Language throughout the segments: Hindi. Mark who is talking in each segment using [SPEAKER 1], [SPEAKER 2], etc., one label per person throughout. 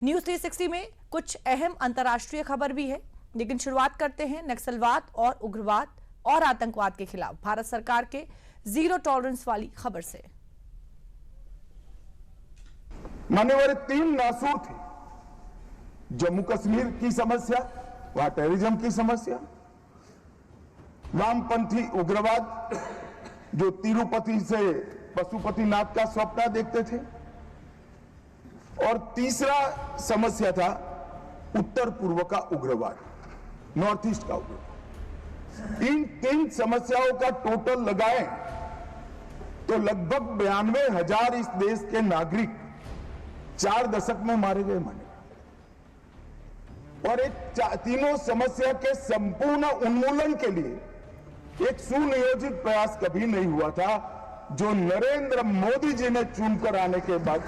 [SPEAKER 1] न्यूज 360 में कुछ अहम अंतर्राष्ट्रीय खबर भी है, लेकिन शुरुआत करते हैं नक्सलवाद और उग्रवाद और आतंकवाद के खिलाफ भारत सरकार के जीरो टॉलरेंस वाली खबर से।
[SPEAKER 2] मान्यवर तीन नासूर थे, जम्मू कश्मीर की समस्या, वहां टेररिज्म की समस्या, वामपंथी उग्रवाद जो तिरुपति से पशुपतिनाथ का स्वप्न देखते थे, और तीसरा समस्या था उत्तर पूर्व का उग्रवाद, नॉर्थ ईस्ट का उग्रवाद। इन तीन समस्याओं का टोटल लगाएं तो लगभग 92,000 इस देश के नागरिक 4 दशक में मारे गए माने, और एक तीनों समस्या के संपूर्ण उन्मूलन के लिए एक सुनियोजित प्रयास कभी नहीं हुआ था, जो नरेंद्र मोदी जी ने चुनकर आने के बाद।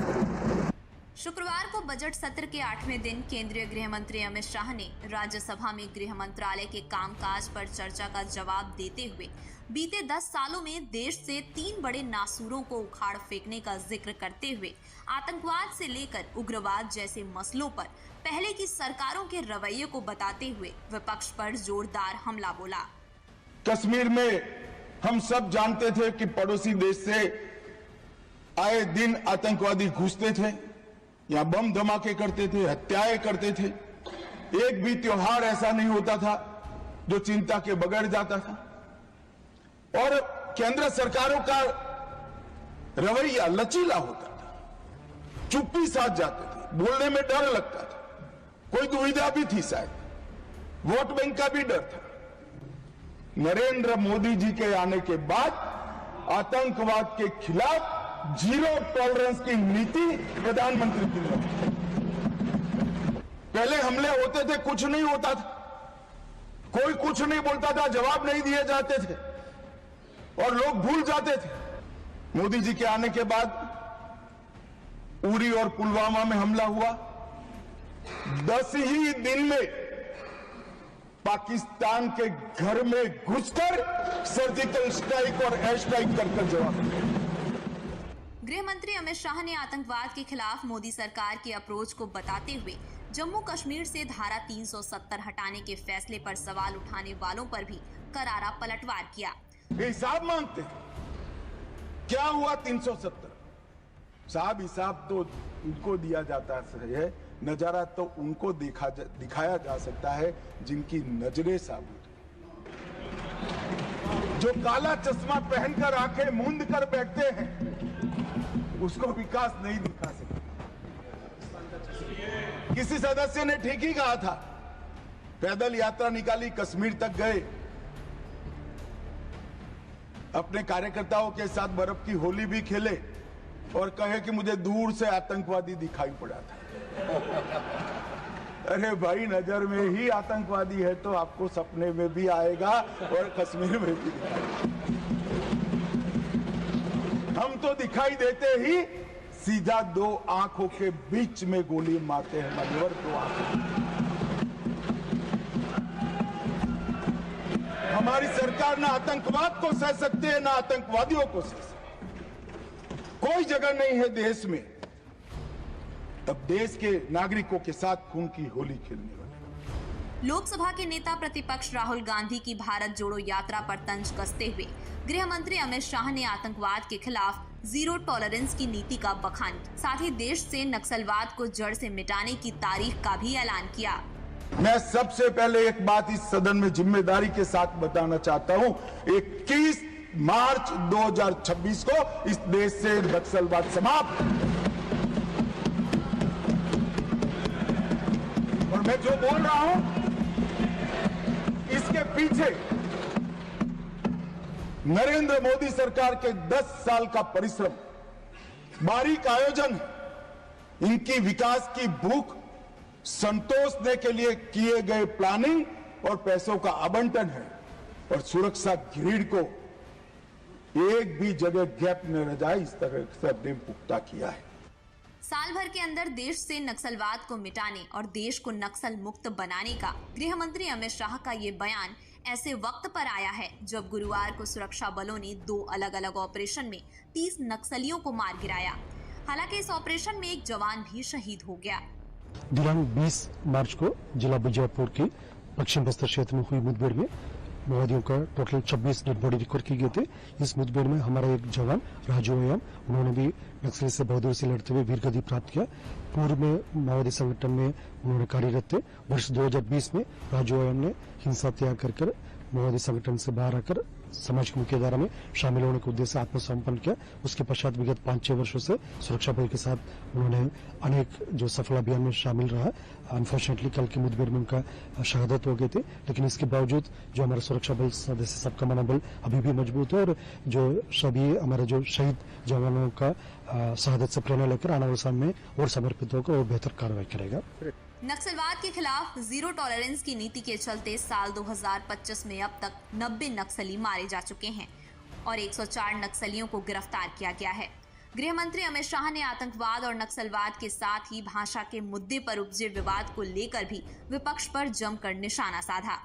[SPEAKER 3] शुक्रवार को बजट सत्र के 8वें दिन केंद्रीय गृह मंत्री अमित शाह ने राज्यसभा में गृह मंत्रालय के कामकाज पर चर्चा का जवाब देते हुए बीते 10 सालों में देश से 3 बड़े नासूरों को उखाड़ फेंकने का जिक्र करते हुए आतंकवाद से लेकर उग्रवाद जैसे मसलों पर पहले की सरकारों के रवैये को बताते हुए विपक्ष पर जोरदार हमला बोला।
[SPEAKER 2] कश्मीर में हम सब जानते थे कि पड़ोसी देश से आए दिन आतंकवादी घुसते थे, या बम धमाके करते थे, हत्याएं करते थे। एक भी त्योहार ऐसा नहीं होता था जो चिंता के बगैर जाता था, और केंद्र सरकारों का रवैया लचीला होता था, चुप्पी साध जाते थे, बोलने में डर लगता था, कोई दुविधा भी थी, शायद वोट बैंक का भी डर था। नरेंद्र मोदी जी के आने के बाद आतंकवाद के खिलाफ जीरो टॉलरेंस की नीति प्रधानमंत्री की है। पहले हमले होते थे, कुछ नहीं होता था, कोई कुछ नहीं बोलता था, जवाब नहीं दिए जाते थे और लोग भूल जाते थे। मोदी जी के आने के बाद उरी और पुलवामा में हमला हुआ, 10 ही दिन में पाकिस्तान के घर में घुसकर सर्जिकल स्ट्राइक और एयर स्ट्राइक कर जवाब दिया।
[SPEAKER 3] गृह मंत्री अमित शाह ने आतंकवाद के खिलाफ मोदी सरकार की अप्रोच को बताते हुए जम्मू कश्मीर से धारा 370 हटाने के फैसले पर सवाल उठाने वालों पर भी करारा पलटवार किया।
[SPEAKER 2] हिसाब मांगते हैं, क्या हुआ 370? साहब हिसाब तो उनको दिया जाता है, नजारा तो उनको दिखाया जा सकता है जिनकी नजरें साबुत, जो काला चश्मा पहनकर आंखें मूंद कर बैठते हैं, उसको विकास नहीं दिखा सकते। किसी सदस्य ने ठीक ही कहा था, पैदल यात्रा निकाली, कश्मीर तक गए, अपने कार्यकर्ताओं के साथ बर्फ की होली भी खेले और कहे कि मुझे दूर से आतंकवादी दिखाई पड़ा था। अरे भाई, नजर में ही आतंकवादी है तो आपको सपने में भी आएगा और कश्मीर में भी दिखाएगा। हम तो दिखाई देते ही सीधा 2 आंखों के बीच में गोली मारते हैं, मान्यवर 2 आंखों। हमारी सरकार ना आतंकवाद को सह सकती है, ना आतंकवादियों को सह सकती। कोई जगह नहीं है देश में तब देश के नागरिकों के साथ खून की होली खेलने वाले।
[SPEAKER 3] लोकसभा के नेता प्रतिपक्ष राहुल गांधी की भारत जोड़ो यात्रा पर तंज कसते हुए गृह मंत्री अमित शाह ने आतंकवाद के खिलाफ जीरो टॉलरेंस की नीति का बखान, साथ ही देश से नक्सलवाद को जड़ से मिटाने की तारीख का भी ऐलान किया।
[SPEAKER 2] मैं सबसे पहले एक बात इस सदन में जिम्मेदारी के साथ बताना चाहता हूं, 21 मार्च 2026 को इस देश से नक्सलवाद समाप्त। और मैं जो बोल रहा हूं, इसके पीछे नरेंद्र मोदी सरकार के 10 साल का परिश्रम, बारीक आयोजन, इनकी विकास की भूख संतोषने के लिए किए गए प्लानिंग और पैसों का आवंटन है, और सुरक्षा ग्रिड को एक भी जगह गैप न रह जाए, इस तरह से हमने पुख्ता किया है।
[SPEAKER 3] साल भर के अंदर देश से नक्सलवाद को मिटाने और देश को नक्सल मुक्त बनाने का गृह मंत्री अमित शाह का ये बयान ऐसे वक्त पर आया है जब गुरुवार को सुरक्षा बलों ने 2 अलग अलग ऑपरेशन में 30 नक्सलियों को मार गिराया। हालांकि इस ऑपरेशन में एक जवान भी शहीद हो गया।
[SPEAKER 4] दिनांक 20 मार्च को जिला बीजापुर की पश्चिम बस्तर क्षेत्र में हुई मुठभेड़ में माओवादियों का टोटल 26 डेड बॉडी रिकवर किए गए थे। इस मुठभेड़ में हमारा एक जवान राजू एम उन्होंने भी नक्सली से बहादुरी से लड़ते हुए वीरगति प्राप्त किया। पूर्व में माओवादी संगठन में उन्होंने कार्यरत थे। वर्ष 2020 में राजू एम ने हिंसा त्याग कर माओवादी संगठन से बाहर आकर समाज की मुख्य धारा में शामिल होने के उद्देश्य से आत्मसमर्पण किया। उसके पश्चात विगत 5-6 वर्षों से सुरक्षा बल के साथ उन्होंने अनेक जो सफल अभियान में शामिल रहा। अनफॉर्चुनेटली कल की मुठभेड़ में उनका शहादत हो गए थे, लेकिन इसके बावजूद जो हमारा सुरक्षा बल सदस्य सबका मनोबल अभी भी मजबूत है और जो सभी हमारे जो शहीद जवानों का शहादत से प्रेरणा लेकर आने वाले समय में और समर्पित होकर और बेहतर कार्रवाई करेगा।
[SPEAKER 3] नक्सलवाद के खिलाफ जीरो टॉलरेंस की नीति के चलते साल 2025 में अब तक 90 नक्सली मारे जा चुके हैं और 104 नक्सलियों को गिरफ्तार किया गया है। गृह मंत्री अमित शाह ने आतंकवाद और नक्सलवाद के साथ ही भाषा के मुद्दे पर उपजे विवाद को लेकर भी विपक्ष पर जमकर निशाना साधा।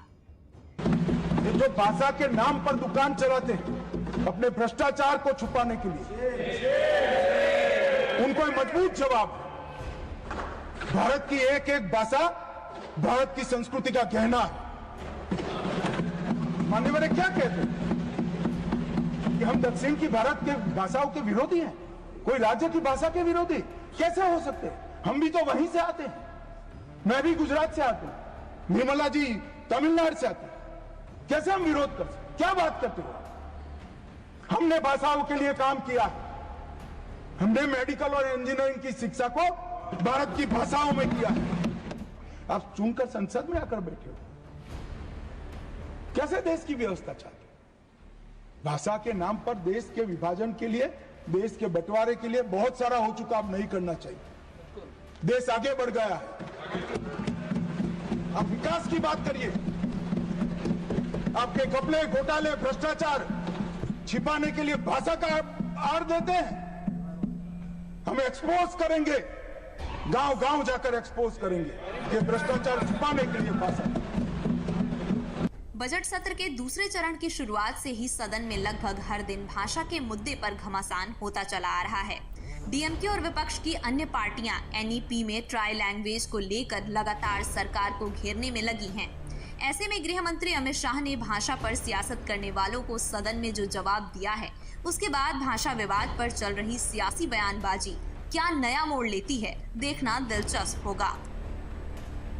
[SPEAKER 2] ये जो भाषा के नाम पर दुकान चलाते हैं अपने भ्रष्टाचार को छुपाने के लिए, उनको मजबूत जवाब है। भारत की एक एक भाषा भारत की संस्कृति का गहना है। माननीय क्या कहते हैं कि हम दक्षिण की भारत के भाषाओं के विरोधी हैं? कोई राज्य की भाषा के विरोधी कैसे हो सकते हैं? हम भी तो वहीं से आते हैं। मैं भी गुजरात से आता हूं, निर्मला जी तमिलनाडु से आते हैं। कैसे हम विरोध कर सकते? क्या बात करते हो? हमने भाषाओं के लिए काम किया। हमने मेडिकल और इंजीनियरिंग की शिक्षा को भारत की भाषाओं में किया है। आप चुनकर संसद में आकर बैठे हो। कैसे देश की व्यवस्था चाहते हो? भाषा के नाम पर देश के विभाजन के लिए, देश के बंटवारे के लिए बहुत सारा हो चुका, अब नहीं करना चाहिए। देश आगे बढ़ गया है। आप विकास की बात करिए। आपके घपले, घोटाले, भ्रष्टाचार छिपाने के लिए भाषा का आड़ देते हैं। हम एक्सपोज करेंगे, गांव-गांव जाकर एक्सपोज करेंगे ये भ्रष्टाचार छुपाने के लिए भाषा।
[SPEAKER 3] बजट सत्र के दूसरे चरण की शुरुआत से ही सदन में लगभग हर दिन भाषा के मुद्दे पर घमासान होता चला आ रहा है। डीएमके और विपक्ष की अन्य पार्टियां एनईपी में ट्राई लैंग्वेज को लेकर लगातार सरकार को घेरने में लगी हैं। ऐसे में गृह मंत्री अमित शाह ने भाषा पर सियासत करने वालों को सदन में जो जवाब दिया है, उसके बाद भाषा विवाद पर चल रही सियासी बयानबाजी क्या नया मोड़ लेती है, देखना दिलचस्प होगा।